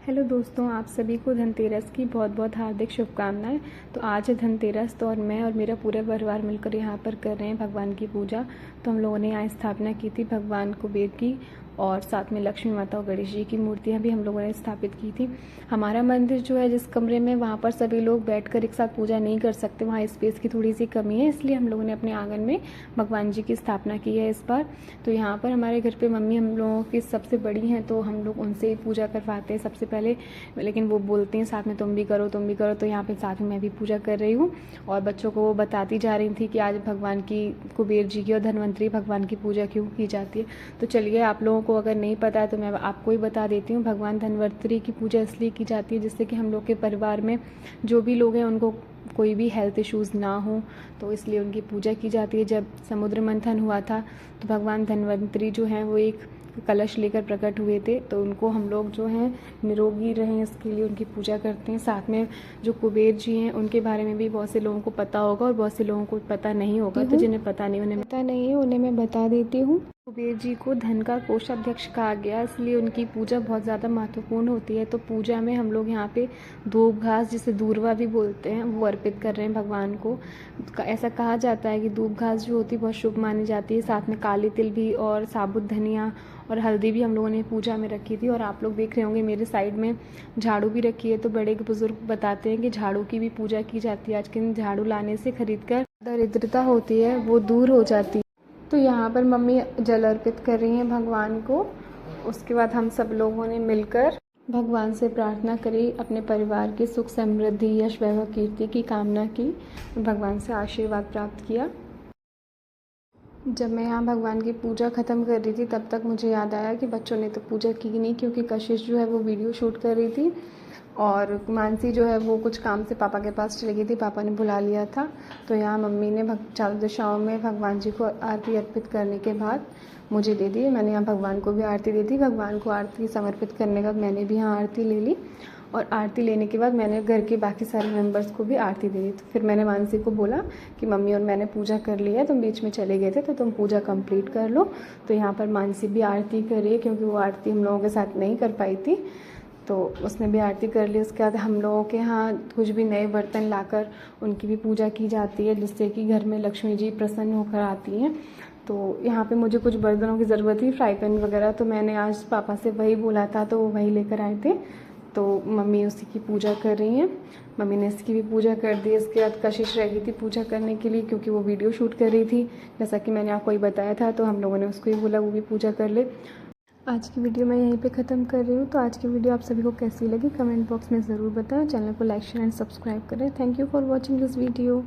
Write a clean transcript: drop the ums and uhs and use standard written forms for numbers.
Hello दोस्तों, आप सभी को धनतेरस की बहुत बहुत हार्दिक शुभकामनाएं। तो आज है धनतेरस, तो और मैं और मेरा पूरा परिवार मिलकर यहाँ पर कर रहे हैं भगवान की पूजा। तो हम लोगों ने यहाँ स्थापना की थी भगवान कुबेर की, और साथ में लक्ष्मी माता और गणेश जी की मूर्तियाँ भी हम लोगों ने स्थापित की थी। हमारा मंदिर जो है जिस कमरे में, वहाँ पर सभी लोग बैठकर एक साथ पूजा नहीं कर सकते, वहाँ स्पेस की थोड़ी सी कमी है, इसलिए हम लोगों ने अपने आंगन में भगवान जी की स्थापना की है इस बार। तो यहाँ पर हमारे घर पे मम्मी हम लोगों की सबसे बड़ी हैं, तो हम लोग उनसे ही पूजा करवाते हैं सबसे पहले। लेकिन वो बोलती हैं साथ में तुम भी करो तुम भी करो, तो यहाँ पे साथ में मैं भी पूजा कर रही हूँ और बच्चों को वो बताती जा रही थी कि आज भगवान की, कुबेर जी की और धनवंतरी भगवान की पूजा क्यों की जाती है। तो चलिए, आप लोगों को अगर नहीं पता है तो मैं आपको ही बता देती हूँ। भगवान धनवंतरी की पूजा इसलिए की जाती है जिससे कि हम लोग के परिवार में जो भी लोग हैं उनको कोई भी हेल्थ इश्यूज़ ना हो, तो इसलिए उनकी पूजा की जाती है। जब समुद्र मंथन हुआ था तो भगवान धनवंतरी जो हैं वो एक कलश लेकर प्रकट हुए थे, तो उनको हम लोग जो हैं निरोगी रहें इसके लिए उनकी पूजा करते हैं। साथ में जो कुबेर जी हैं उनके बारे में भी बहुत से लोगों को पता होगा और बहुत से लोगों को पता नहीं होगा, तो जिन्हें पता नहीं है उन्हें मैं बता देती हूँ। कुबेर जी को धन का कोषाध्यक्ष कहा गया, इसलिए उनकी पूजा बहुत ज़्यादा महत्वपूर्ण होती है। तो पूजा में हम लोग यहाँ पे धूप घास, जिसे दूर्वा भी बोलते हैं, वो अर्पित कर रहे हैं भगवान को। ऐसा कहा जाता है कि धूप घास जो होती है बहुत शुभ मानी जाती है। साथ में काली तिल भी और साबुत धनिया और हल्दी भी हम लोगों ने पूजा में रखी थी। और आप लोग देख रहे होंगे मेरे साइड में झाड़ू भी रखी है। तो बड़े बुजुर्ग बताते हैं कि झाड़ू की भी पूजा की जाती है। आज के दिन झाड़ू लाने से खरीद कर दरिद्रता होती है वो दूर हो जाती है। तो यहाँ पर मम्मी जल अर्पित कर रही हैं भगवान को। उसके बाद हम सब लोगों ने मिलकर भगवान से प्रार्थना करी, अपने परिवार की सुख समृद्धि यश वैभव कीर्ति की कामना की, भगवान से आशीर्वाद प्राप्त किया। जब मैं यहाँ भगवान की पूजा ख़त्म कर रही थी तब तक मुझे याद आया कि बच्चों ने तो पूजा की नहीं, क्योंकि कशिश जो है वो वीडियो शूट कर रही थी और मानसी जो है वो कुछ काम से पापा के पास चली गई थी, पापा ने बुला लिया था। तो यहाँ मम्मी ने चारों दिशाओं में भगवान जी को आरती अर्पित करने के बाद मुझे दे दी। मैंने यहाँ भगवान को भी आरती दे दी। भगवान को आरती समर्पित करने के बाद मैंने भी यहाँ आरती ले ली, और आरती लेने के बाद मैंने घर के बाकी सारे मेंबर्स को भी आरती दे दी। तो फिर मैंने मानसी को बोला कि मम्मी और मैंने पूजा कर लिया है, तुम बीच में चले गए थे तो तुम पूजा कंप्लीट कर लो। तो यहाँ पर मानसी भी आरती कर रही है, क्योंकि वो आरती हम लोगों के साथ नहीं कर पाई थी, तो उसने भी आरती कर ली। उसके बाद हम लोगों के यहाँ कुछ भी नए बर्तन लाकर उनकी भी पूजा की जाती है, जिससे कि घर में लक्ष्मी जी प्रसन्न होकर आती हैं। तो यहाँ पे मुझे कुछ बर्तनों की ज़रूरत थी, फ्राई पैन वगैरह, तो मैंने आज पापा से वही बोला था तो वो वही लेकर आए थे। तो मम्मी उसी की पूजा कर रही हैं। मम्मी ने इसकी भी पूजा कर दी। इसके बाद कशिश रह गई थी पूजा करने के लिए, क्योंकि वो वीडियो शूट कर रही थी, जैसा कि मैंने आपको ही बताया था। तो हम लोगों ने उसको ही बोला वो भी पूजा कर ले। आज की वीडियो मैं यहीं पे ख़त्म कर रही हूँ। तो आज की वीडियो आप सभी को कैसी लगी कमेंट बॉक्स में ज़रूर बताएं। चैनल को लाइक शेयर एंड सब्सक्राइब करें। Thank you for watching this video.